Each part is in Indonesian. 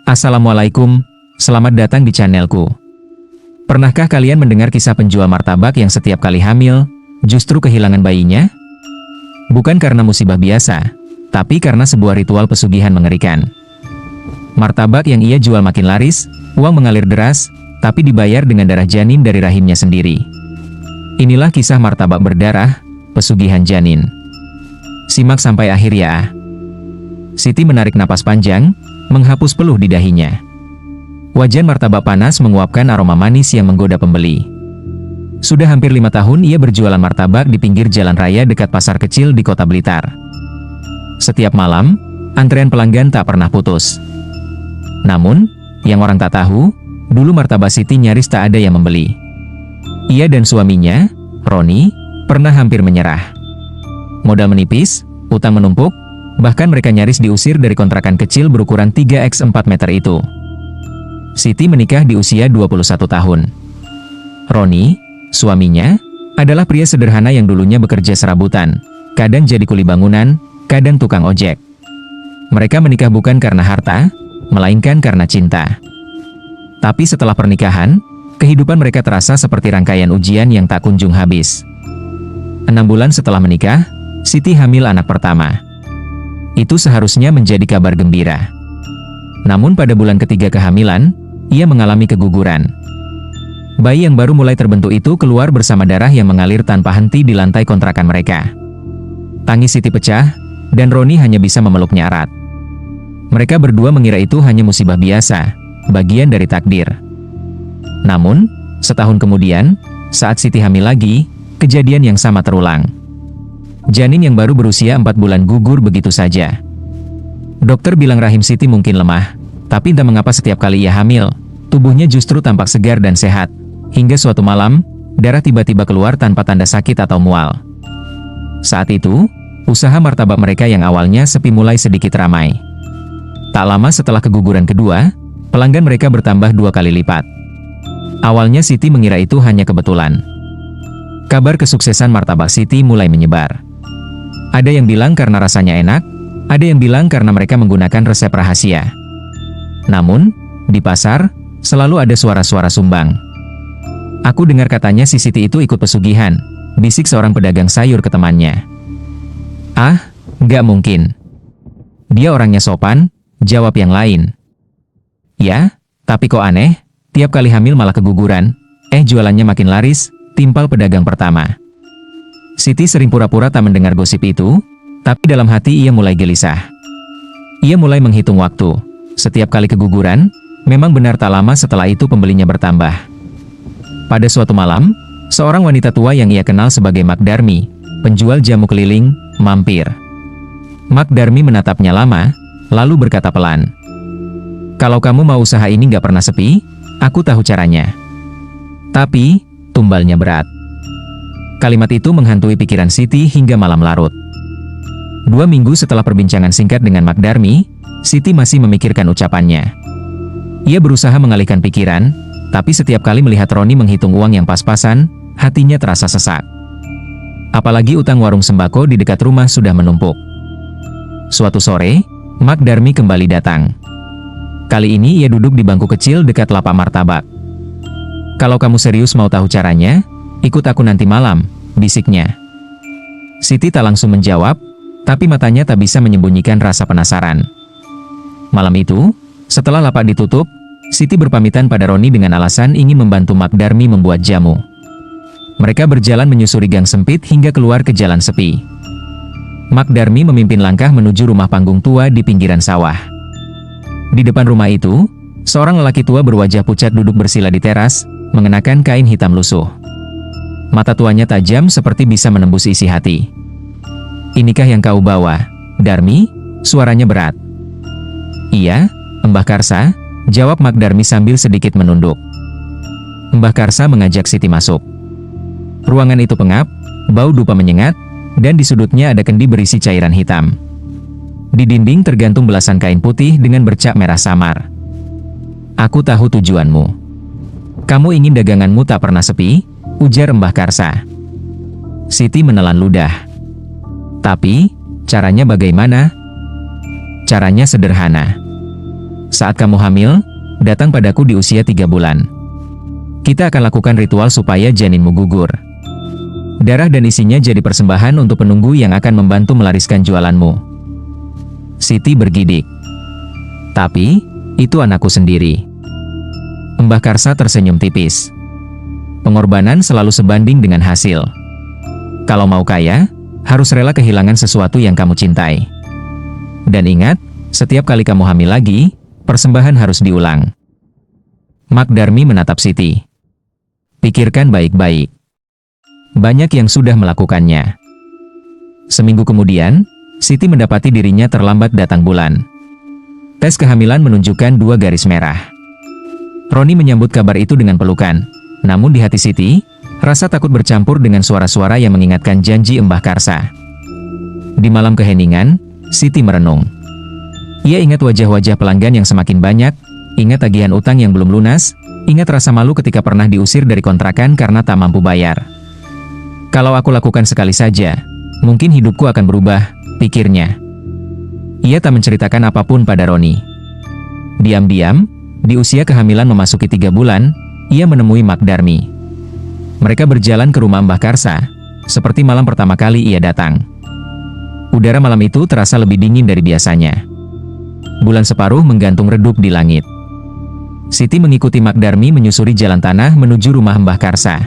Assalamualaikum, selamat datang di channelku. Pernahkah kalian mendengar kisah penjual martabak yang setiap kali hamil, justru kehilangan bayinya? Bukan karena musibah biasa, tapi karena sebuah ritual pesugihan mengerikan. Martabak yang ia jual makin laris, uang mengalir deras, tapi dibayar dengan darah janin dari rahimnya sendiri. Inilah kisah martabak berdarah, pesugihan janin. Simak sampai akhir ya. Siti menarik napas panjang, menghapus peluh di dahinya. Wajan martabak panas menguapkan aroma manis yang menggoda pembeli. Sudah hampir 5 tahun ia berjualan martabak di pinggir jalan raya dekat pasar kecil di kota Blitar. Setiap malam, antrean pelanggan tak pernah putus. Namun, yang orang tak tahu, dulu martabak Siti nyaris tak ada yang membeli. Ia dan suaminya, Roni, pernah hampir menyerah. Modal menipis, utang menumpuk, bahkan mereka nyaris diusir dari kontrakan kecil berukuran 3x4 meter itu. Siti menikah di usia 21 tahun. Roni, suaminya, adalah pria sederhana yang dulunya bekerja serabutan, kadang jadi kuli bangunan, kadang tukang ojek. Mereka menikah bukan karena harta, melainkan karena cinta. Tapi setelah pernikahan, kehidupan mereka terasa seperti rangkaian ujian yang tak kunjung habis. 6 bulan setelah menikah, Siti hamil anak pertama. Itu seharusnya menjadi kabar gembira. Namun pada bulan ketiga kehamilan, ia mengalami keguguran. Bayi yang baru mulai terbentuk itu keluar bersama darah yang mengalir tanpa henti di lantai kontrakan mereka. Tangis Siti pecah, dan Roni hanya bisa memeluknya erat. Mereka berdua mengira itu hanya musibah biasa, bagian dari takdir. Namun, setahun kemudian, saat Siti hamil lagi, kejadian yang sama terulang. Janin yang baru berusia 4 bulan gugur begitu saja. Dokter bilang rahim Siti mungkin lemah, tapi entah mengapa setiap kali ia hamil, tubuhnya justru tampak segar dan sehat. Hingga suatu malam, darah tiba-tiba keluar tanpa tanda sakit atau mual. Saat itu, usaha martabak mereka yang awalnya sepi mulai sedikit ramai. Tak lama setelah keguguran kedua, pelanggan mereka bertambah 2 kali lipat. Awalnya Siti mengira itu hanya kebetulan. Kabar kesuksesan martabak Siti mulai menyebar. Ada yang bilang karena rasanya enak, ada yang bilang karena mereka menggunakan resep rahasia. Namun, di pasar, selalu ada suara-suara sumbang. Aku dengar katanya si Siti itu ikut pesugihan, bisik seorang pedagang sayur ke temannya. Ah, nggak mungkin. Dia orangnya sopan, jawab yang lain. Ya, tapi kok aneh, tiap kali hamil malah keguguran, jualannya makin laris, timpal pedagang pertama. Siti sering pura-pura tak mendengar gosip itu, tapi dalam hati ia mulai gelisah. Ia mulai menghitung waktu. Setiap kali keguguran, memang benar tak lama setelah itu pembelinya bertambah. Pada suatu malam, seorang wanita tua yang ia kenal sebagai Mak Darmi, penjual jamu keliling, mampir. Mak Darmi menatapnya lama, lalu berkata pelan. Kalau kamu mau usaha ini nggak pernah sepi, aku tahu caranya. Tapi, tumbalnya berat. Kalimat itu menghantui pikiran Siti hingga malam larut. 2 minggu setelah perbincangan singkat dengan Mak Darmi, Siti masih memikirkan ucapannya. Ia berusaha mengalihkan pikiran, tapi setiap kali melihat Roni menghitung uang yang pas-pasan, hatinya terasa sesak. Apalagi utang warung sembako di dekat rumah sudah menumpuk. Suatu sore, Mak Darmi kembali datang. Kali ini ia duduk di bangku kecil dekat lapak martabak. Kalau kamu serius mau tahu caranya, ikut aku nanti malam, bisiknya. Siti tak langsung menjawab, tapi matanya tak bisa menyembunyikan rasa penasaran. Malam itu, setelah lapak ditutup, Siti berpamitan pada Roni dengan alasan ingin membantu Mak Darmi membuat jamu. Mereka berjalan menyusuri gang sempit hingga keluar ke jalan sepi. Mak Darmi memimpin langkah menuju rumah panggung tua di pinggiran sawah. Di depan rumah itu, seorang lelaki tua berwajah pucat duduk bersila di teras, mengenakan kain hitam lusuh. Mata tuanya tajam seperti bisa menembus isi hati. Inikah yang kau bawa, Darmi? Suaranya berat. Iya, Mbah Karsa, jawab Mak Darmi sambil sedikit menunduk. Mbah Karsa mengajak Siti masuk. Ruangan itu pengap, bau dupa menyengat, dan di sudutnya ada kendi berisi cairan hitam. Di dinding tergantung belasan kain putih dengan bercak merah samar. Aku tahu tujuanmu. Kamu ingin daganganmu tak pernah sepi, ujar Mbah Karsa. Siti menelan ludah. Tapi, caranya bagaimana? Caranya sederhana. Saat kamu hamil, datang padaku di usia 3 bulan. Kita akan lakukan ritual supaya janinmu gugur. Darah dan isinya jadi persembahan untuk penunggu yang akan membantu melariskan jualanmu. Siti bergidik. Tapi, itu anakku sendiri. Mbah Karsa tersenyum tipis. Pengorbanan selalu sebanding dengan hasil. Kalau mau kaya, harus rela kehilangan sesuatu yang kamu cintai. Dan ingat, setiap kali kamu hamil lagi, persembahan harus diulang. Mak Darmi menatap Siti. Pikirkan baik-baik. Banyak yang sudah melakukannya. Seminggu kemudian, Siti mendapati dirinya terlambat datang bulan. Tes kehamilan menunjukkan 2 garis merah. Roni menyambut kabar itu dengan pelukan. Namun di hati Siti, rasa takut bercampur dengan suara-suara yang mengingatkan janji Mbah Karsa. Di malam keheningan, Siti merenung. Ia ingat wajah-wajah pelanggan yang semakin banyak, ingat tagihan utang yang belum lunas, ingat rasa malu ketika pernah diusir dari kontrakan karena tak mampu bayar. Kalau aku lakukan sekali saja, mungkin hidupku akan berubah, pikirnya. Ia tak menceritakan apapun pada Roni. Diam-diam, di usia kehamilan memasuki 3 bulan, ia menemui Mak Darmi. Mereka berjalan ke rumah Mbah Karsa, seperti malam pertama kali ia datang. Udara malam itu terasa lebih dingin dari biasanya. Bulan separuh menggantung redup di langit. Siti mengikuti Mak Darmi menyusuri jalan tanah menuju rumah Mbah Karsa.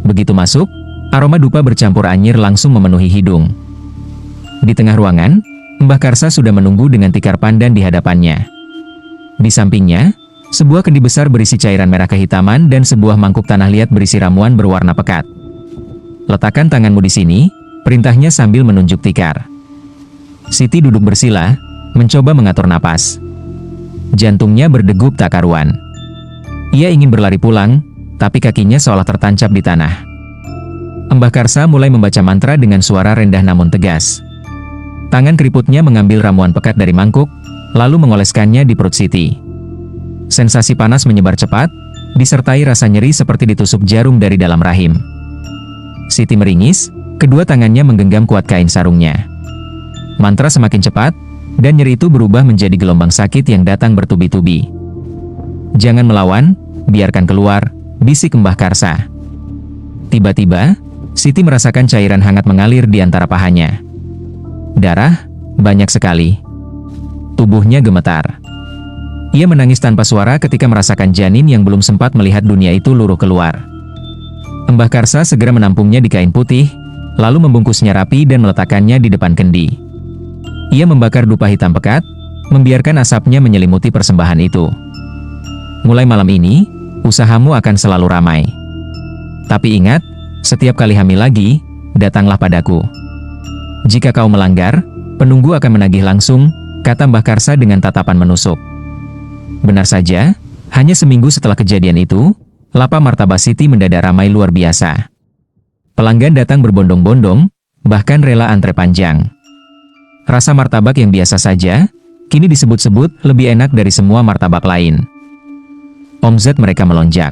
Begitu masuk, aroma dupa bercampur anyir langsung memenuhi hidung. Di tengah ruangan, Mbah Karsa sudah menunggu dengan tikar pandan di hadapannya. Di sampingnya, sebuah kendi besar berisi cairan merah kehitaman dan sebuah mangkuk tanah liat berisi ramuan berwarna pekat. Letakkan tanganmu di sini, perintahnya sambil menunjuk tikar. Siti duduk bersila, mencoba mengatur napas. Jantungnya berdegup tak karuan. Ia ingin berlari pulang, tapi kakinya seolah tertancap di tanah. Mbah Karsa mulai membaca mantra dengan suara rendah namun tegas. Tangan keriputnya mengambil ramuan pekat dari mangkuk, lalu mengoleskannya di perut Siti. Sensasi panas menyebar cepat, disertai rasa nyeri seperti ditusuk jarum dari dalam rahim. Siti meringis, kedua tangannya menggenggam kuat kain sarungnya. Mantra semakin cepat, dan nyeri itu berubah menjadi gelombang sakit yang datang bertubi-tubi. Jangan melawan, biarkan keluar, bisik Mbah Karsa. Tiba-tiba, Siti merasakan cairan hangat mengalir di antara pahanya. Darah, banyak sekali. Tubuhnya gemetar. Ia menangis tanpa suara ketika merasakan janin yang belum sempat melihat dunia itu luruh keluar. Mbah Karsa segera menampungnya di kain putih, lalu membungkusnya rapi dan meletakkannya di depan kendi. Ia membakar dupa hitam pekat, membiarkan asapnya menyelimuti persembahan itu. Mulai malam ini, usahamu akan selalu ramai. Tapi ingat, setiap kali hamil lagi, datanglah padaku. Jika kau melanggar, penunggu akan menagih langsung, kata Mbah Karsa dengan tatapan menusuk. Benar saja, hanya seminggu setelah kejadian itu, lapak martabak Siti mendadak ramai luar biasa. Pelanggan datang berbondong-bondong, bahkan rela antre panjang. Rasa martabak yang biasa saja, kini disebut-sebut lebih enak dari semua martabak lain. Omzet mereka melonjak.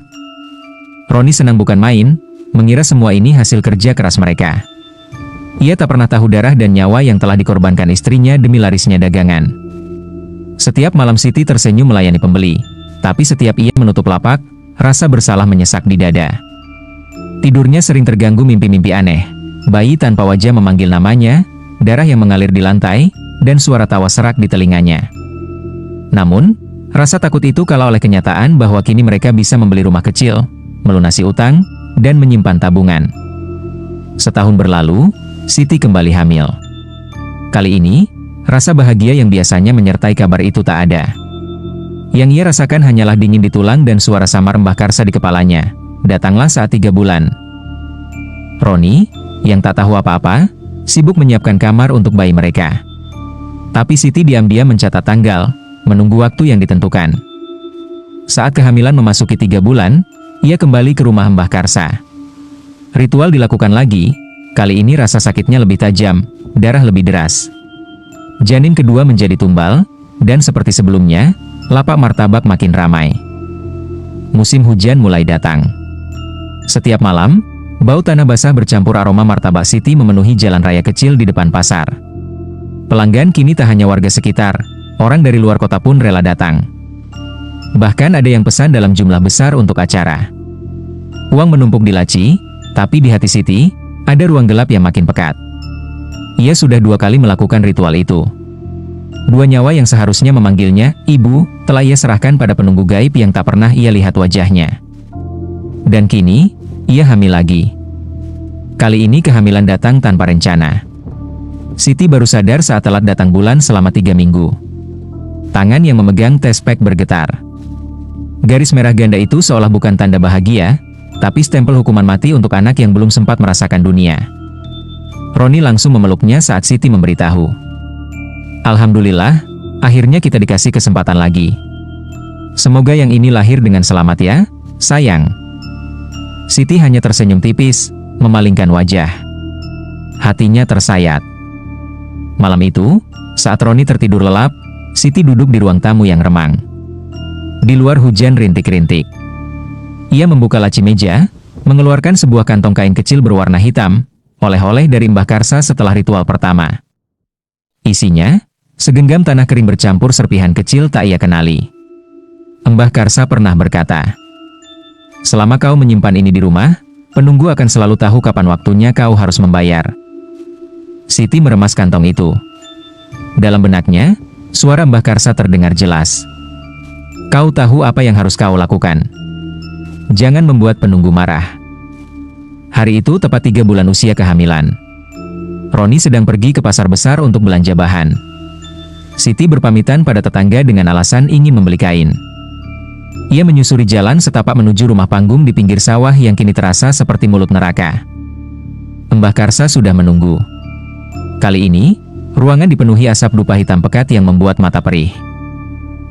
Roni senang bukan main, mengira semua ini hasil kerja keras mereka. Ia tak pernah tahu darah dan nyawa yang telah dikorbankan istrinya demi larisnya dagangan. Setiap malam Siti tersenyum melayani pembeli, tapi setiap ia menutup lapak, rasa bersalah menyesak di dada. Tidurnya sering terganggu mimpi-mimpi aneh, bayi tanpa wajah memanggil namanya, darah yang mengalir di lantai, dan suara tawa serak di telinganya. Namun, rasa takut itu kalah oleh kenyataan bahwa kini mereka bisa membeli rumah kecil, melunasi utang, dan menyimpan tabungan. Setahun berlalu, Siti kembali hamil. Kali ini, rasa bahagia yang biasanya menyertai kabar itu tak ada. Yang ia rasakan hanyalah dingin di tulang dan suara samar Mbah Karsa di kepalanya. Datanglah saat 3 bulan. Roni, yang tak tahu apa-apa, sibuk menyiapkan kamar untuk bayi mereka. Tapi Siti diam-diam mencatat tanggal, menunggu waktu yang ditentukan. Saat kehamilan memasuki 3 bulan, ia kembali ke rumah Mbah Karsa. Ritual dilakukan lagi, kali ini rasa sakitnya lebih tajam, darah lebih deras. Janin kedua menjadi tumbal, dan seperti sebelumnya, lapak martabak makin ramai. Musim hujan mulai datang. Setiap malam, bau tanah basah bercampur aroma martabak Siti memenuhi jalan raya kecil di depan pasar. Pelanggan kini tak hanya warga sekitar, Orang dari luar kota pun rela datang. Bahkan ada yang pesan dalam jumlah besar untuk acara. Uang menumpuk di laci, tapi di hati Siti, ada ruang gelap yang makin pekat. Ia sudah 2 kali melakukan ritual itu. 2 nyawa yang seharusnya memanggilnya ibu, telah ia serahkan pada penunggu gaib yang tak pernah ia lihat wajahnya. Dan kini, ia hamil lagi. Kali ini kehamilan datang tanpa rencana. Siti baru sadar saat telat datang bulan selama 3 minggu. Tangan yang memegang tespek bergetar. Garis merah ganda itu seolah bukan tanda bahagia, tapi stempel hukuman mati untuk anak yang belum sempat merasakan dunia. Roni langsung memeluknya saat Siti memberitahu. Alhamdulillah, akhirnya kita dikasih kesempatan lagi. Semoga yang ini lahir dengan selamat ya, sayang. Siti hanya tersenyum tipis, memalingkan wajah. Hatinya tersayat. Malam itu, saat Roni tertidur lelap, Siti duduk di ruang tamu yang remang. Di luar hujan rintik-rintik. Ia membuka laci meja, mengeluarkan sebuah kantong kain kecil berwarna hitam, oleh-oleh dari Mbah Karsa setelah ritual pertama. Isinya, segenggam tanah kering bercampur serpihan kecil tak ia kenali. Mbah Karsa pernah berkata, "Selama kau menyimpan ini di rumah, penunggu akan selalu tahu kapan waktunya kau harus membayar." Siti meremas kantong itu. Dalam benaknya, suara Mbah Karsa terdengar jelas. "Kau tahu apa yang harus kau lakukan. Jangan membuat penunggu marah." Hari itu tepat 3 bulan usia kehamilan. Roni sedang pergi ke pasar besar untuk belanja bahan. Siti berpamitan pada tetangga dengan alasan ingin membeli kain. Ia menyusuri jalan setapak menuju rumah panggung di pinggir sawah yang kini terasa seperti mulut neraka. Mbah Karsa sudah menunggu. Kali ini, ruangan dipenuhi asap dupa hitam pekat yang membuat mata perih.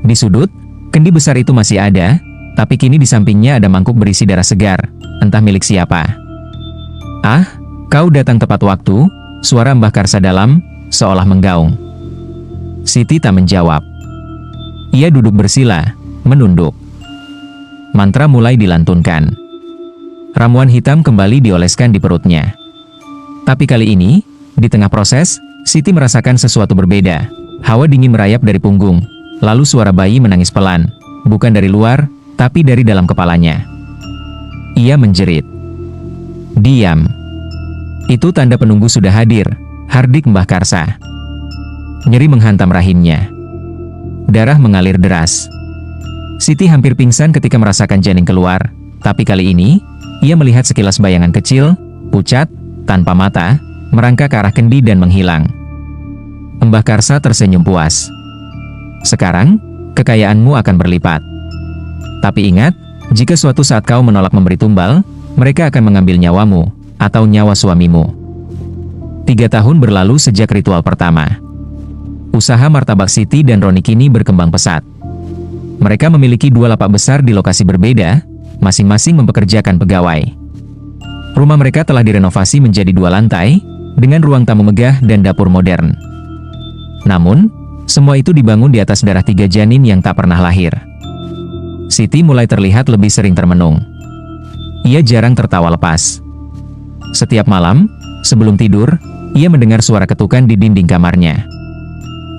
Di sudut, kendi besar itu masih ada, tapi kini di sampingnya ada mangkuk berisi darah segar, entah milik siapa. "Ah, kau datang tepat waktu," suara Mbah Karsa dalam, seolah menggaung. Siti tak menjawab. Ia duduk bersila, menunduk. Mantra mulai dilantunkan. Ramuan hitam kembali dioleskan di perutnya. Tapi kali ini, di tengah proses, Siti merasakan sesuatu berbeda. Hawa dingin merayap dari punggung, lalu suara bayi menangis pelan, bukan dari luar, tapi dari dalam kepalanya. Ia menjerit. "Diam." Itu tanda penunggu sudah hadir, hardik Mbah Karsa. Nyeri menghantam rahimnya. Darah mengalir deras. Siti hampir pingsan ketika merasakan janin keluar, tapi kali ini, ia melihat sekilas bayangan kecil, pucat, tanpa mata, merangkak ke arah kendi dan menghilang. Mbah Karsa tersenyum puas. "Sekarang, kekayaanmu akan berlipat. Tapi ingat, jika suatu saat kau menolak memberi tumbal, mereka akan mengambil nyawamu, atau nyawa suamimu." 3 tahun berlalu sejak ritual pertama. Usaha martabak Siti dan Roni kini berkembang pesat. Mereka memiliki 2 lapak besar di lokasi berbeda, masing-masing mempekerjakan pegawai. Rumah mereka telah direnovasi menjadi 2 lantai, dengan ruang tamu megah dan dapur modern. Namun, semua itu dibangun di atas darah 3 janin yang tak pernah lahir. Siti mulai terlihat lebih sering termenung. Ia jarang tertawa lepas. Setiap malam, sebelum tidur, ia mendengar suara ketukan di dinding kamarnya.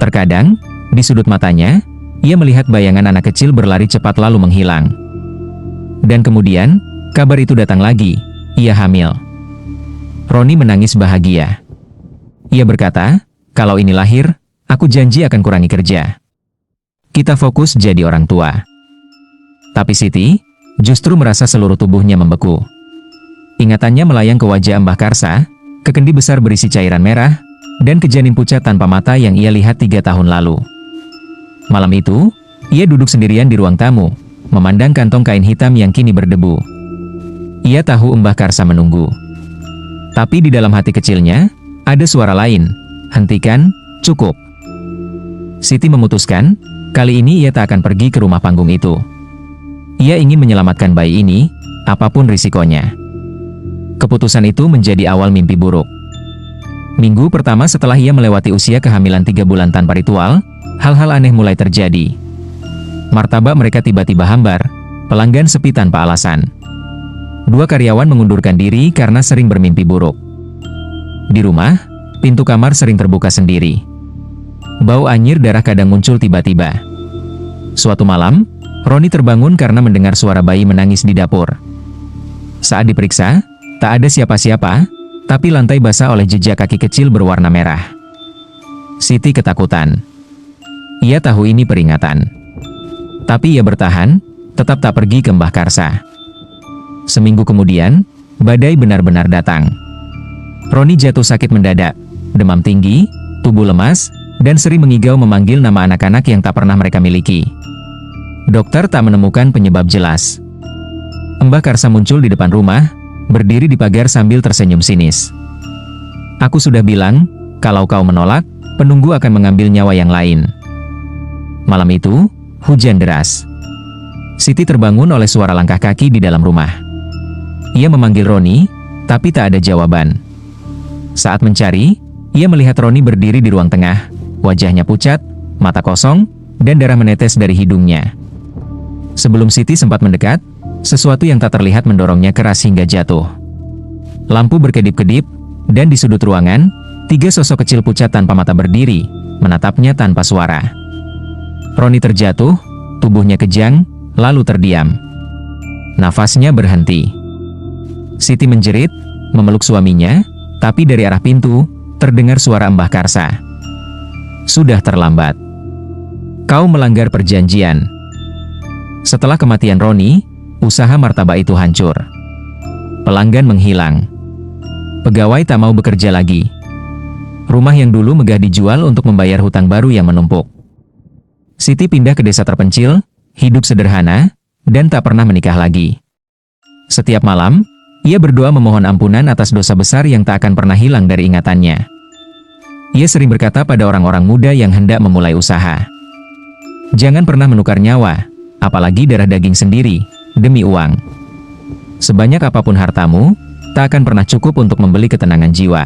Terkadang, di sudut matanya, ia melihat bayangan anak kecil berlari cepat lalu menghilang. Dan kemudian, kabar itu datang lagi, ia hamil. Roni menangis bahagia. Ia berkata, "Kalau ini lahir, aku janji akan kurangi kerja. Kita fokus jadi orang tua." Tapi Siti, justru merasa seluruh tubuhnya membeku. Ingatannya melayang ke wajah Mbah Karsa, ke kendi besar berisi cairan merah, dan ke janin pucat tanpa mata yang ia lihat 3 tahun lalu. Malam itu, ia duduk sendirian di ruang tamu, memandang kantong kain hitam yang kini berdebu. Ia tahu Mbah Karsa menunggu. Tapi di dalam hati kecilnya, ada suara lain. "Hentikan, cukup." Siti memutuskan, kali ini ia tak akan pergi ke rumah panggung itu. Ia ingin menyelamatkan bayi ini, apapun risikonya. Keputusan itu menjadi awal mimpi buruk. Minggu pertama setelah ia melewati usia kehamilan 3 bulan tanpa ritual, hal-hal aneh mulai terjadi. Martabak mereka tiba-tiba hambar, pelanggan sepi tanpa alasan. 2 karyawan mengundurkan diri karena sering bermimpi buruk. Di rumah, pintu kamar sering terbuka sendiri. Bau anyir darah kadang muncul tiba-tiba. Suatu malam, Roni terbangun karena mendengar suara bayi menangis di dapur. Saat diperiksa, tak ada siapa-siapa, tapi lantai basah oleh jejak kaki kecil berwarna merah. Siti ketakutan. Ia tahu ini peringatan. Tapi ia bertahan, tetap tak pergi ke Mbah Karsa. Seminggu kemudian, badai benar-benar datang. Roni jatuh sakit mendadak, demam tinggi, tubuh lemas, dan sering mengigau memanggil nama anak-anak yang tak pernah mereka miliki. Dokter tak menemukan penyebab jelas. Mbah Karsa muncul di depan rumah, berdiri di pagar sambil tersenyum sinis. "Aku sudah bilang, kalau kau menolak, penunggu akan mengambil nyawa yang lain." Malam itu, hujan deras. Siti terbangun oleh suara langkah kaki di dalam rumah. Ia memanggil Roni, tapi tak ada jawaban. Saat mencari, ia melihat Roni berdiri di ruang tengah, wajahnya pucat, mata kosong, dan darah menetes dari hidungnya. Sebelum Siti sempat mendekat, sesuatu yang tak terlihat mendorongnya keras hingga jatuh. Lampu berkedip-kedip, dan di sudut ruangan, 3 sosok kecil pucat tanpa mata berdiri, menatapnya tanpa suara. Roni terjatuh, tubuhnya kejang, lalu terdiam. Nafasnya berhenti. Siti menjerit, memeluk suaminya, tapi dari arah pintu, terdengar suara Mbah Karsa. "Sudah terlambat. Kau melanggar perjanjian." Setelah kematian Roni, usaha martabak itu hancur. Pelanggan menghilang. Pegawai tak mau bekerja lagi. Rumah yang dulu megah dijual untuk membayar hutang baru yang menumpuk. Siti pindah ke desa terpencil, hidup sederhana, dan tak pernah menikah lagi. Setiap malam, ia berdoa memohon ampunan atas dosa besar yang tak akan pernah hilang dari ingatannya. Ia sering berkata pada orang-orang muda yang hendak memulai usaha, "Jangan pernah menukar nyawa, apalagi darah daging sendiri, demi uang. Sebanyak apapun hartamu, tak akan pernah cukup untuk membeli ketenangan jiwa."